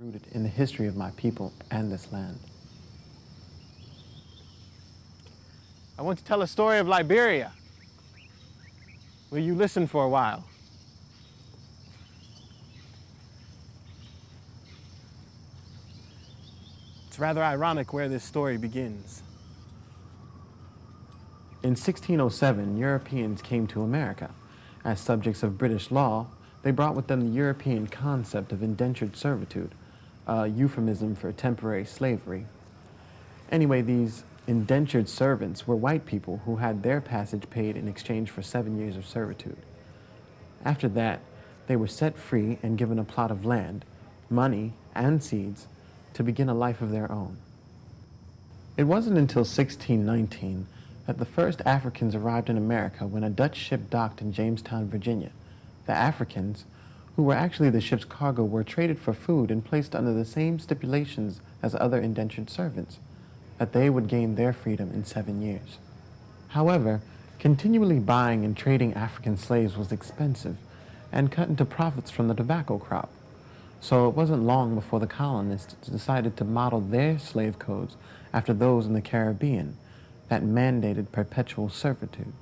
rooted in the history of my people and this land. I want to tell a story of Liberia. Will you listen for a while? It's rather ironic where this story begins. In 1607, Europeans came to America. As subjects of British law, they brought with them the European concept of indentured servitude, a euphemism for temporary slavery. Anyway, these indentured servants were white people who had their passage paid in exchange for 7 years of servitude. After that, they were set free and given a plot of land, money, and seeds to begin a life of their own. It wasn't until 1619 that the first Africans arrived in America when a Dutch ship docked in Jamestown, Virginia. The Africans, who were actually the ship's cargo, were traded for food and placed under the same stipulations as other indentured servants, that they would gain their freedom in 7 years. However, continually buying and trading African slaves was expensive and cut into profits from the tobacco crop. So it wasn't long before the colonists decided to model their slave codes after those in the Caribbean that mandated perpetual servitude.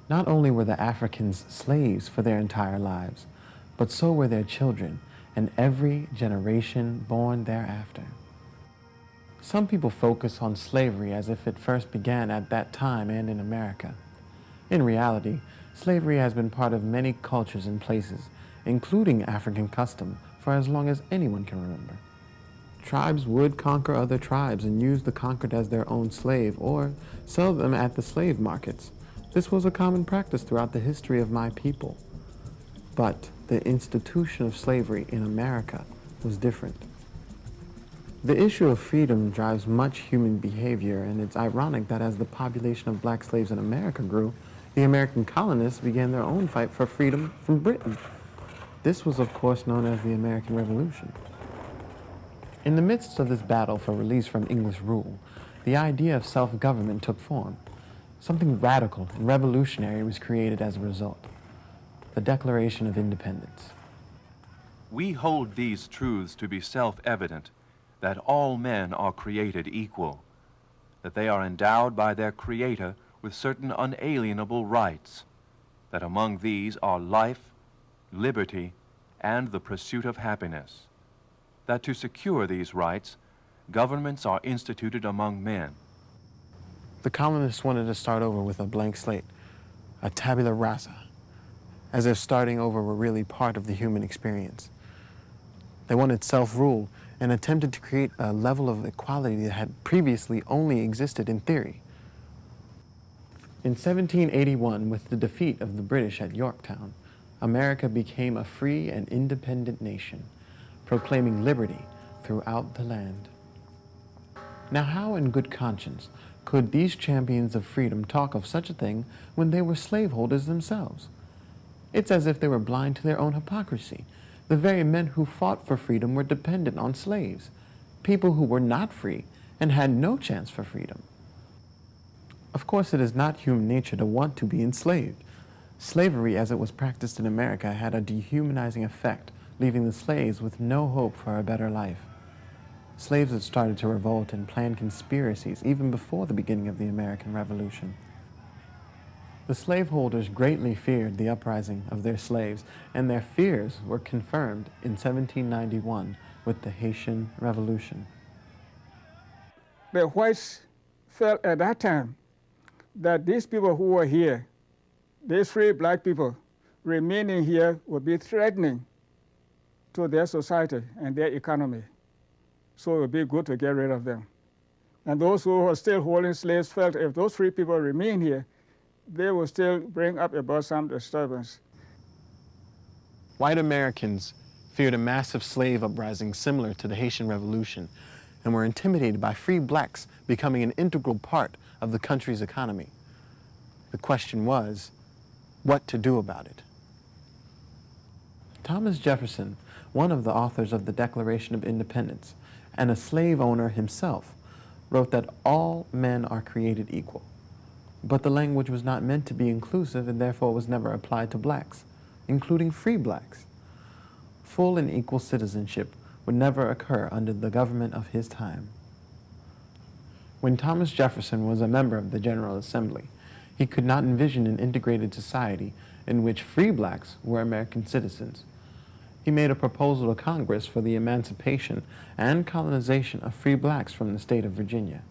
Not only were the Africans slaves for their entire lives, but so were their children and every generation born thereafter. Some people focus on slavery as if it first began at that time and in America. In reality, slavery has been part of many cultures and places, including African custom, for as long as anyone can remember. Tribes would conquer other tribes and use the conquered as their own slave or sell them at the slave markets. This was a common practice throughout the history of my people. But the institution of slavery in America was different. The issue of freedom drives much human behavior, and it's ironic that as the population of black slaves in America grew, the American colonists began their own fight for freedom from Britain. This was, of course, known as the American Revolution. In the midst of this battle for release from English rule, the idea of self-government took form. Something radical and revolutionary was created as a result: the Declaration of Independence. We hold these truths to be self-evident, that all men are created equal, that they are endowed by their Creator with certain unalienable rights, that among these are life, liberty, and the pursuit of happiness, that to secure these rights, governments are instituted among men. The colonists wanted to start over with a blank slate, a tabula rasa, as if starting over were really part of the human experience. They wanted self-rule and attempted to create a level of equality that had previously only existed in theory. In 1781, with the defeat of the British at Yorktown, America became a free and independent nation, proclaiming liberty throughout the land. Now, how in good conscience could these champions of freedom talk of such a thing when they were slaveholders themselves? It's as if they were blind to their own hypocrisy. The very men who fought for freedom were dependent on slaves, people who were not free and had no chance for freedom. Of course, it is not human nature to want to be enslaved. Slavery, as it was practiced in America, had a dehumanizing effect, leaving the slaves with no hope for a better life. Slaves had started to revolt and plan conspiracies even before the beginning of the American Revolution. The slaveholders greatly feared the uprising of their slaves, and their fears were confirmed in 1791 with the Haitian Revolution. The whites felt at that time that these people who were here, these free black people remaining here, would be threatening to their society and their economy. So it would be good to get rid of them. And those who were still holding slaves felt if those free people remain here, they will still bring up about some disturbance. White Americans feared a massive slave uprising similar to the Haitian Revolution and were intimidated by free blacks becoming an integral part of the country's economy. The question was, what to do about it? Thomas Jefferson, one of the authors of the Declaration of Independence and a slave owner himself, wrote that all men are created equal. But the language was not meant to be inclusive and therefore was never applied to blacks, including free blacks. Full and equal citizenship would never occur under the government of his time. When Thomas Jefferson was a member of the General Assembly, he could not envision an integrated society in which free blacks were American citizens. He made a proposal to Congress for the emancipation and colonization of free blacks from the state of Virginia.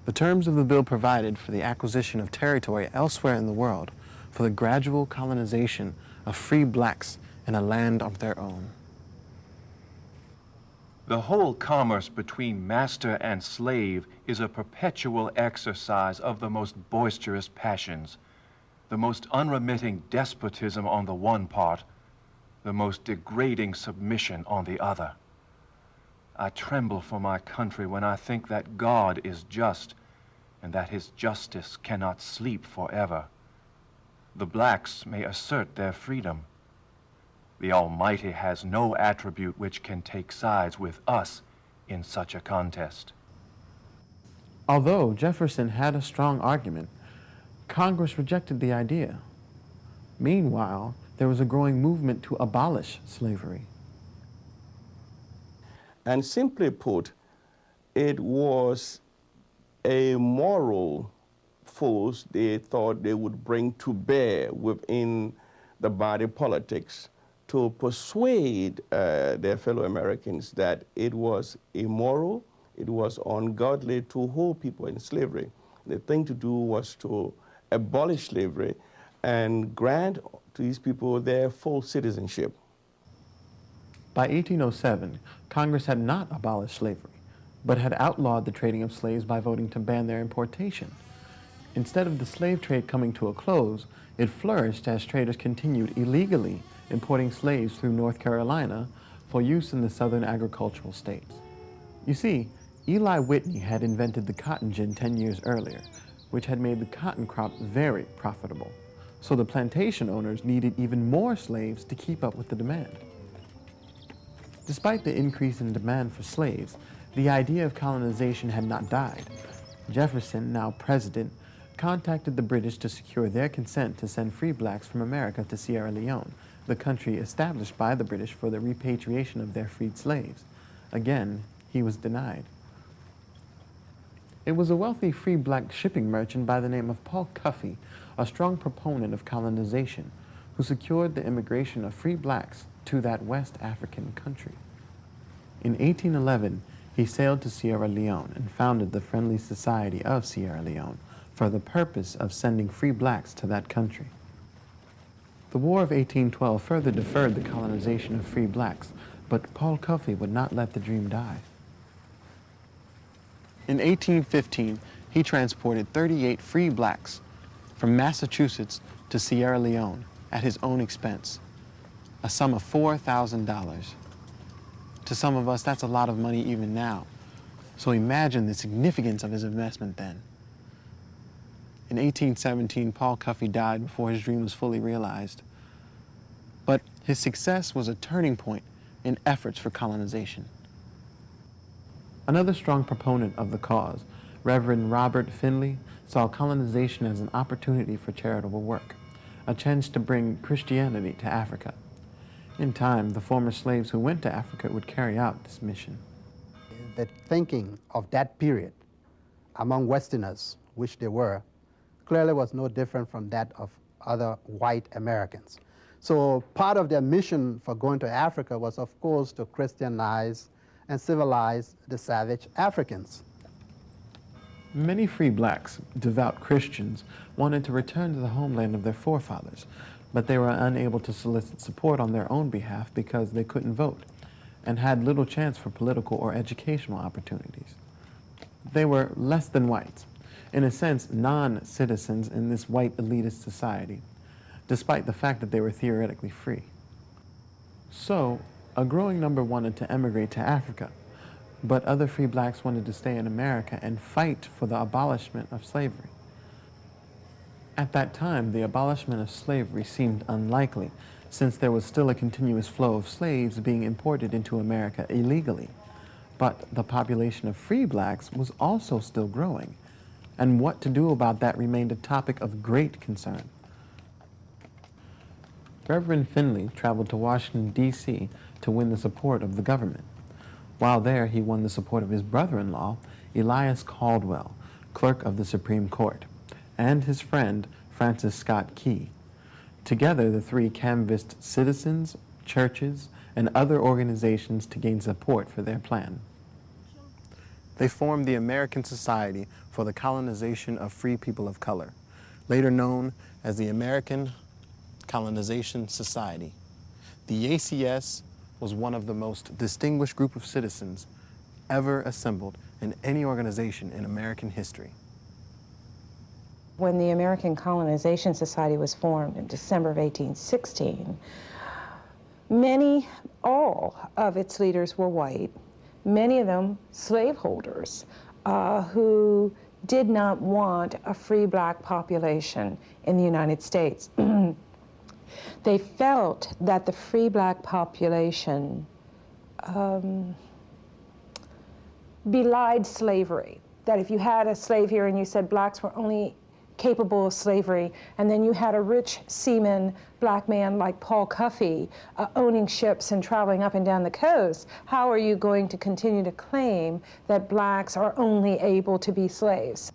The terms of the bill provided for the acquisition of territory elsewhere in the world for the gradual colonization of free blacks in a land of their own. The whole commerce between master and slave is a perpetual exercise of the most boisterous passions, the most unremitting despotism on the one part, the most degrading submission on the other. I tremble for my country when I think that God is just and that his justice cannot sleep forever. The blacks may assert their freedom. The Almighty has no attribute which can take sides with us in such a contest. Although Jefferson had a strong argument, Congress rejected the idea. Meanwhile, there was a growing movement to abolish slavery. And simply put, it was a moral force they thought they would bring to bear within the body politics to persuade their fellow Americans that it was immoral, it was ungodly to hold people in slavery. The thing to do was to abolish slavery and grant to these people their full citizenship. By 1807, Congress had not abolished slavery, but had outlawed the trading of slaves by voting to ban their importation. Instead of the slave trade coming to a close, it flourished as traders continued illegally importing slaves through North Carolina for use in the southern agricultural states. You see, Eli Whitney had invented the cotton gin 10 years earlier, which had made the cotton crop very profitable. So the plantation owners needed even more slaves to keep up with the demand. Despite the increase in demand for slaves, the idea of colonization had not died. Jefferson, now president, contacted the British to secure their consent to send free blacks from America to Sierra Leone, the country established by the British for the repatriation of their freed slaves. Again, he was denied. It was a wealthy free black shipping merchant by the name of Paul Coffey, a strong proponent of colonization, who secured the immigration of free blacks to that West African country. In 1811, he sailed to Sierra Leone and founded the Friendly Society of Sierra Leone for the purpose of sending free blacks to that country. The War of 1812 further deferred the colonization of free blacks, but Paul Coffey would not let the dream die. In 1815, he transported 38 free blacks from Massachusetts to Sierra Leone at his own expense, a sum of $4,000. To some of us, that's a lot of money even now. So imagine the significance of his investment then. In 1817, Paul Coffey died before his dream was fully realized. But his success was a turning point in efforts for colonization. Another strong proponent of the cause, Reverend Robert Finley, saw colonization as an opportunity for charitable work, a chance to bring Christianity to Africa. In time, the former slaves who went to Africa would carry out this mission. The thinking of that period among Westerners, which they were, clearly was no different from that of other white Americans. So part of their mission for going to Africa was, of course, to Christianize and civilize the savage Africans. Many free blacks, devout Christians, wanted to return to the homeland of their forefathers, but they were unable to solicit support on their own behalf because they couldn't vote and had little chance for political or educational opportunities. They were less than whites, in a sense non-citizens in this white elitist society, despite the fact that they were theoretically free. So, a growing number wanted to emigrate to Africa, but other free blacks wanted to stay in America and fight for the abolishment of slavery. At that time, the abolishment of slavery seemed unlikely, since there was still a continuous flow of slaves being imported into America illegally. But the population of free blacks was also still growing, and what to do about that remained a topic of great concern. Reverend Finley traveled to Washington, D.C. to win the support of the government. While there, he won the support of his brother-in-law, Elias Caldwell, clerk of the Supreme Court, and his friend, Francis Scott Key. Together, the three canvassed citizens, churches, and other organizations to gain support for their plan. They formed the American Society for the Colonization of Free People of Color, later known as the American Colonization Society. The ACS was one of the most distinguished group of citizens ever assembled in any organization in American history. When the American Colonization Society was formed in December of 1816, all of its leaders were white, many of them slaveholders who did not want a free black population in the United States. They felt that the free black population belied slavery, that if you had a slave here and you said blacks were only capable of slavery, and then you had a rich seaman, black man like Paul Coffey, owning ships and traveling up and down the coast, how are you going to continue to claim that blacks are only able to be slaves?